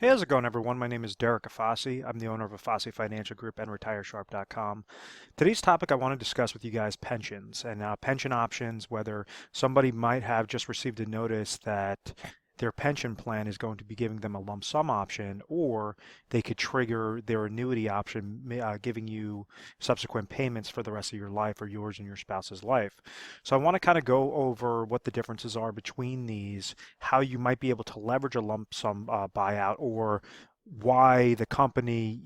Hey, how's it going, everyone? My name is Derek Afasi. I'm the owner of Afasi Financial Group and RetireSharp.com. Today's topic I want to discuss with you guys pensions and pension options, whether somebody might have just received a notice that their pension plan is going to be giving them a lump sum option, or they could trigger their annuity option, giving you subsequent payments for the rest of your life or yours and your spouse's life. So I want to kind of go over what the differences are between these, how you might be able to leverage a lump sum buyout, or why the company,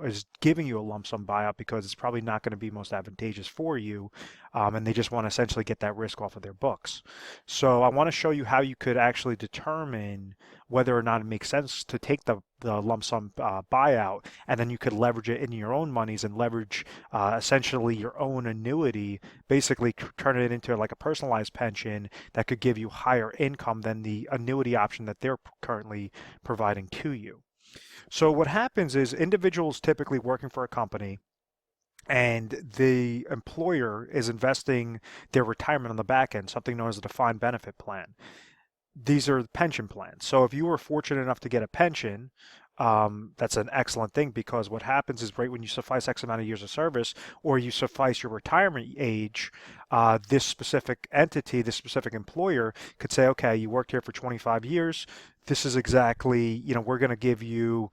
is giving you a lump sum buyout because it's probably not going to be most advantageous for you, and they just want to essentially get that risk off of their books. So I want to show you how you could actually determine whether or not it makes sense to take the lump sum buyout, and then you could leverage it in your own monies and leverage essentially your own annuity, basically turn it into like a personalized pension that could give you higher income than the annuity option that they're currently providing to you. So what happens is individuals typically working for a company and the employer is investing their retirement on the back end, something known as a defined benefit plan. These are pension plans. So if you were fortunate enough to get a pension, that's an excellent thing, because what happens is right when you suffice X amount of years of service or you suffice your retirement age, this specific entity, this specific employer could say, okay, you worked here for 25 years. This is exactly, we're going to give you,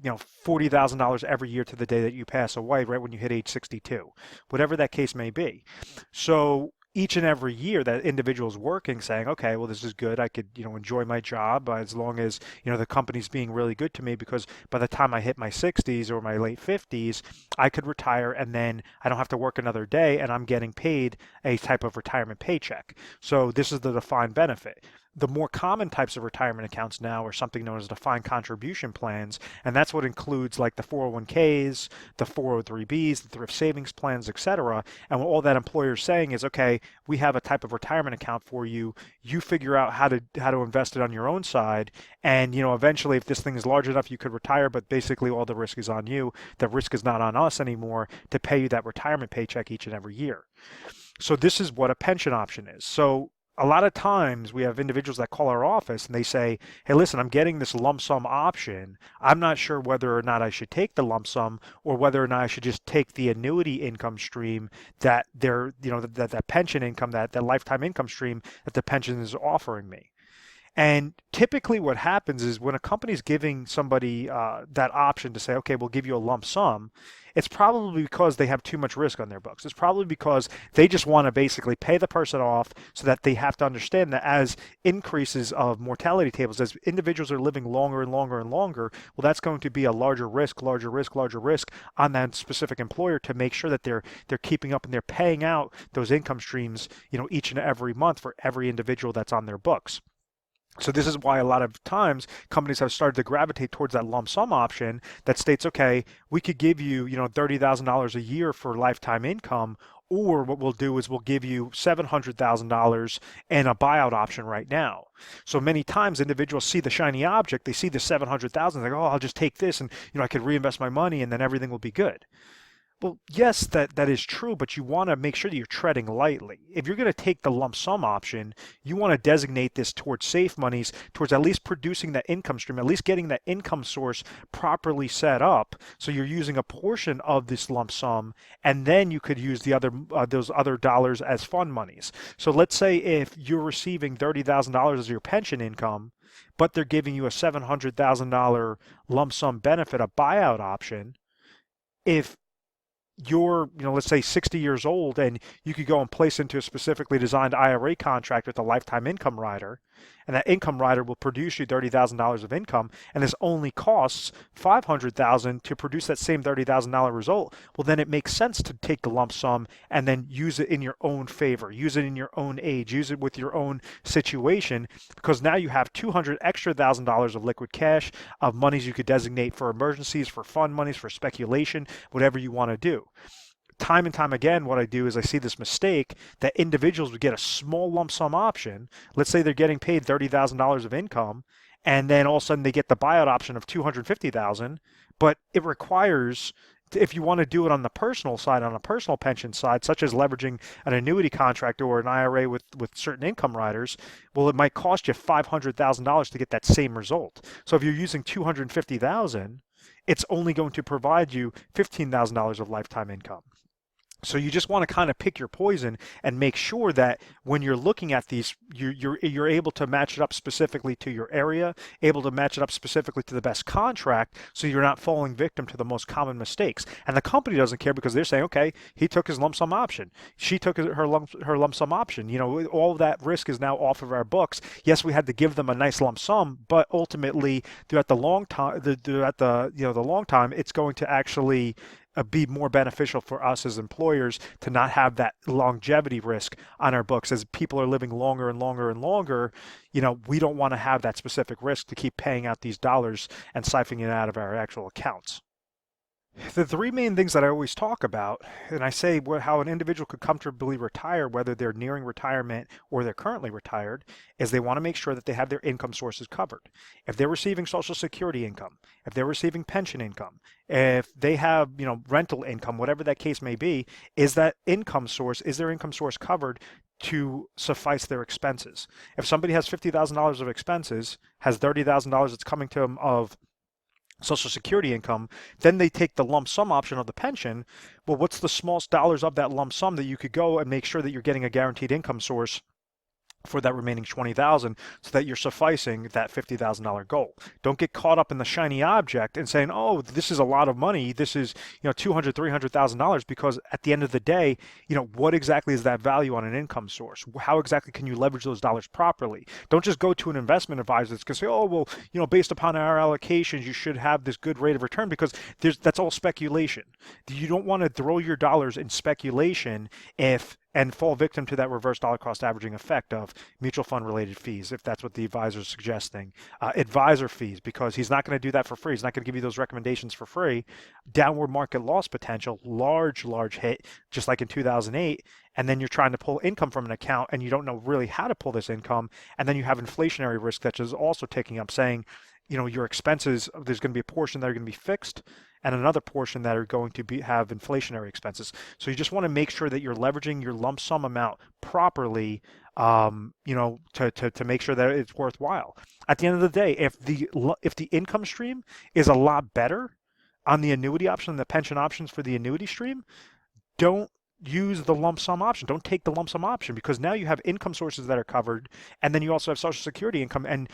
$40,000 every year to the day that you pass away, right when you hit age 62, whatever that case may be. So each and every year that individual is working, saying, okay, well, this is good. I could, enjoy my job as long as, the company's being really good to me, because by the time I hit my 60s or my late 50s, I could retire and then I don't have to work another day and I'm getting paid a type of retirement paycheck. So this is the defined benefit. The more common types of retirement accounts now are something known as defined contribution plans, and that's what includes like the 401ks, the 403bs, the thrift savings plans, etc. And what all that employer is saying is, okay, we have a type of retirement account for you. You figure out how to invest it on your own side, and eventually, if this thing is large enough, you could retire. But basically, all the risk is on you. The risk is not on us anymore to pay you that retirement paycheck each and every year. So this is what a pension option is. So a lot of times we have individuals that call our office and they say, hey, listen, I'm getting this lump sum option. I'm not sure whether or not I should take the lump sum or whether or not I should just take the annuity income stream that they're, that pension income, that lifetime income stream that the pension is offering me. And typically, what happens is when a company is giving somebody that option to say, okay, we'll give you a lump sum, it's probably because they have too much risk on their books. It's probably because they just want to basically pay the person off so that they have to understand that as increases of mortality tables, as individuals are living longer and longer and longer, well, that's going to be a larger risk, larger risk, larger risk on that specific employer to make sure that they're keeping up and they're paying out those income streams, each and every month for every individual that's on their books. So this is why a lot of times companies have started to gravitate towards that lump sum option that states, okay, we could give you, $30,000 a year for lifetime income, or what we'll do is we'll give you $700,000 and a buyout option right now. So many times individuals see the shiny object, they see the 700,000, they go, oh, I'll just take this and, I could reinvest my money and then everything will be good. Well, yes, that is true, but you want to make sure that you're treading lightly. If you're going to take the lump sum option, you want to designate this towards safe monies, towards at least producing that income stream, at least getting that income source properly set up. So you're using a portion of this lump sum, and then you could use the other those other dollars as fund monies. So let's say if you're receiving $30,000 as your pension income, but they're giving you a $700,000 lump sum benefit, a buyout option. If you're, let's say 60 years old and you could go and place into a specifically designed IRA contract with a lifetime income rider, and that income rider will produce you $30,000 of income, and this only costs $500,000 to produce that same $30,000 result, well, then it makes sense to take the lump sum and then use it in your own favor, use it in your own age, use it with your own situation, because now you have $200,000 of liquid cash, of monies you could designate for emergencies, for fund monies, for speculation, whatever you want to do. Time and time again, what I do is I see this mistake that individuals would get a small lump sum option. Let's say they're getting paid $30,000 of income, and then all of a sudden they get the buyout option of $250,000, but it requires If you want to do it on the personal side, on a personal pension side, such as leveraging an annuity contract or an IRA with certain income riders, well, it might cost you $500,000 to get that same result. So if you're using 250,000, it's only going to provide you $15,000 of lifetime income. So you just want to kind of pick your poison and make sure that when you're looking at these, you're able to match it up specifically to your area, able to match it up specifically to the best contract, so you're not falling victim to the most common mistakes. And the company doesn't care because they're saying, okay, he took his lump sum option, she took her lump sum option. You know, all of that risk is now off of our books. Yes, we had to give them a nice lump sum, but ultimately, throughout the long time, the long time, it's going to actually be more beneficial for us as employers to not have that longevity risk on our books. As people are living longer and longer and longer, you know, we don't want to have that specific risk to keep paying out these dollars and siphoning it out of our actual accounts. The three main things that I always talk about, and I say how an individual could comfortably retire, whether they're nearing retirement or they're currently retired, is they want to make sure that they have their income sources covered. If they're receiving Social Security income, if they're receiving pension income, if they have, you know, rental income, whatever that case may be, is their income source covered to suffice their expenses? If somebody has $50,000 of expenses, has $30,000 that's coming to them of Social Security income, then they take the lump sum option of the pension. Well, what's the smallest dollars of that lump sum that you could go and make sure that you're getting a guaranteed income source for that remaining 20,000, so that you're sufficing that $50,000 goal. Don't get caught up in the shiny object and saying, oh, this is a lot of money, this is, you know, $200,000, $300,000, because at the end of the day, you know, what exactly is that value on an income source? How exactly can you leverage those dollars properly? Don't just go to an investment advisor that's going to say, oh, well, you know, based upon our allocations, you should have this good rate of return, because that's all speculation. You don't want to throw your dollars in speculation and fall victim to that reverse dollar cost averaging effect of mutual fund related fees, if that's what the advisor is suggesting. Advisor fees, because he's not going to do that for free. He's not going to give you those recommendations for free. Downward market loss potential, large hit, just like in 2008. And then you're trying to pull income from an account and you don't know really how to pull this income. And then you have inflationary risk that is also taking up, saying, you know, your expenses, there's going to be a portion that are going to be fixed and another portion that are going to have inflationary expenses. So you just want to make sure that you're leveraging your lump sum amount properly, you know, to make sure that it's worthwhile. At the end of the day, if the income stream is a lot better on the annuity option, the pension options for the annuity stream, don't use the lump sum option. Don't take the lump sum option, because now you have income sources that are covered, and then you also have Social Security income. And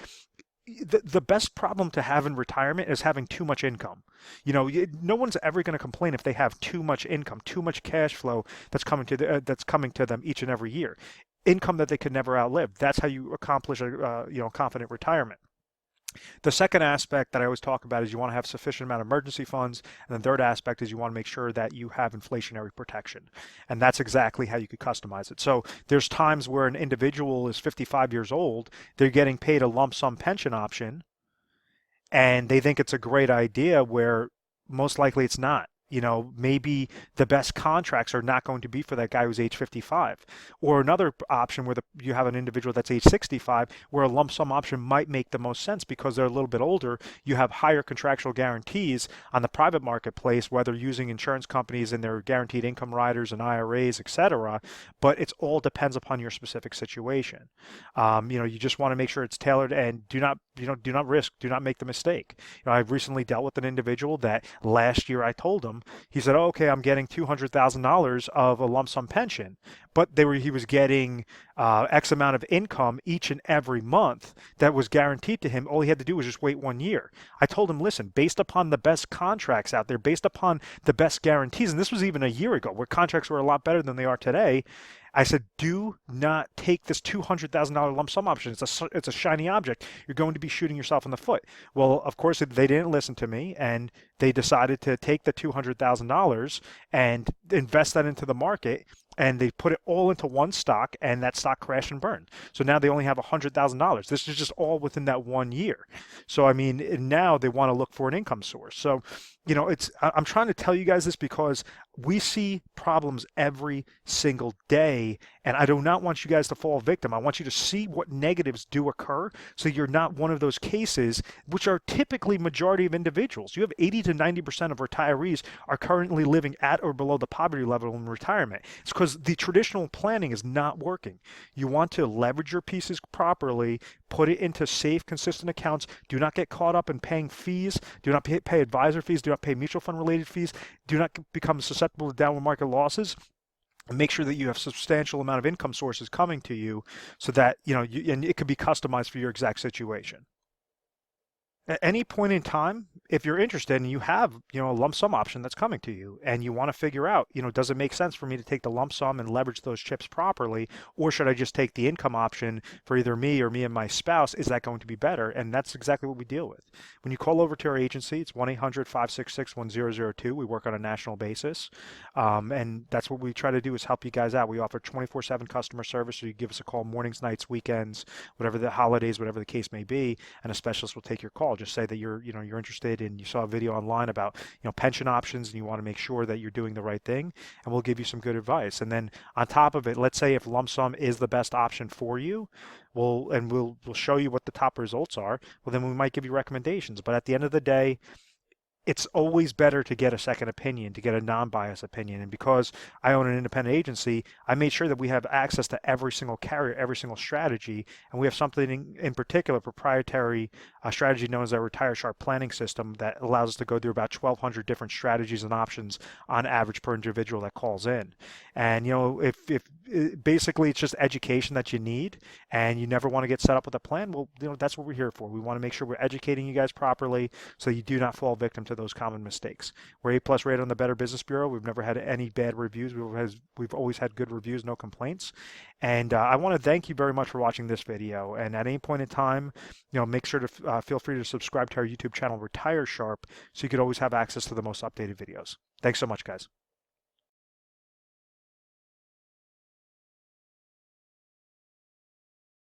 the best problem to have in retirement is having too much income. You know, no one's ever going to complain if they have too much income, too much cash flow that's coming to them each and every year. Income that they could never outlive. That's how you accomplish a confident retirement. The second aspect that I always talk about is you want to have sufficient amount of emergency funds. And the third aspect is you want to make sure that you have inflationary protection. And that's exactly how you could customize it. So there's times where an individual is 55 years old, they're getting paid a lump sum pension option, and they think it's a great idea, where most likely it's not. You know, maybe the best contracts are not going to be for that guy who's age 55. Or another option where you have an individual that's age 65, where a lump sum option might make the most sense because they're a little bit older. You have higher contractual guarantees on the private marketplace, whether using insurance companies and their guaranteed income riders and IRAs, etc. But it all depends upon your specific situation. You know, you just want to make sure it's tailored, and do not make the mistake. You know, I've recently dealt with an individual that last year I told him, he said, oh, okay, I'm getting $200,000 of a lump sum pension, but he was getting X amount of income each and every month that was guaranteed to him. All he had to do was just wait 1 year. I told him, listen, based upon the best contracts out there, based upon the best guarantees, and this was even a year ago where contracts were a lot better than they are today, I said, do not take this $200,000 lump sum option. It's a shiny object. You're going to be shooting yourself in the foot. Well, of course, they didn't listen to me, and they decided to take the $200,000 and invest that into the market, and they put it all into one stock, and that stock crashed and burned. So now they only have $100,000. This is just all within that 1 year. So, I mean, now they want to look for an income source. So, you know, I'm trying to tell you guys this because We see problems every single day, and I do not want you guys to fall victim. I want you to see what negatives do occur so you're not one of those cases, which are typically majority of individuals. You have 80 to 90% of retirees are currently living at or below the poverty level in retirement. It's because the traditional planning is not working. You want to leverage your pieces properly, put it into safe, consistent accounts. Do not get caught up in paying fees. Do not pay advisor fees. Do not pay mutual fund related fees. Do not become susceptible to downward market losses. And make sure that you have substantial amount of income sources coming to you so that, and it could be customized for your exact situation. At any point in time, if you're interested and you have, a lump sum option that's coming to you and you want to figure out, does it make sense for me to take the lump sum and leverage those chips properly, or should I just take the income option for either me or me and my spouse? Is that going to be better? And that's exactly what we deal with. When you call over to our agency, it's 1-800-566-1002. We work on a national basis. And that's what we try to do is help you guys out. We offer 24/7 customer service. So you give us a call mornings, nights, weekends, whatever the holidays, whatever the case may be, and a specialist will take your call. Just say that you're interested and you saw a video online about, pension options and you want to make sure that you're doing the right thing, and we'll give you some good advice. And then on top of it, let's say if lump sum is the best option for you, we'll show you what the top results are. Well, then we might give you recommendations. But at the end of the day, it's always better to get a second opinion, to get a non-biased opinion. And because I own an independent agency, I made sure that we have access to every single carrier, every single strategy, and we have something in particular, proprietary strategy known as our Retire Sharp planning system that allows us to go through about 1,200 different strategies and options on average per individual that calls in. And if basically it's just education that you need, and you never want to get set up with a plan, well, that's what we're here for. We want to make sure we're educating you guys properly so you do not fall victim to those common mistakes. We're A+ rated on the Better Business Bureau. We've never had any bad reviews. We've always had good reviews, no complaints. And I want to thank you very much for watching this video. And at any point in time, make sure to feel free to subscribe to our YouTube channel, Retire Sharp, so you could always have access to the most updated videos. Thanks so much, guys.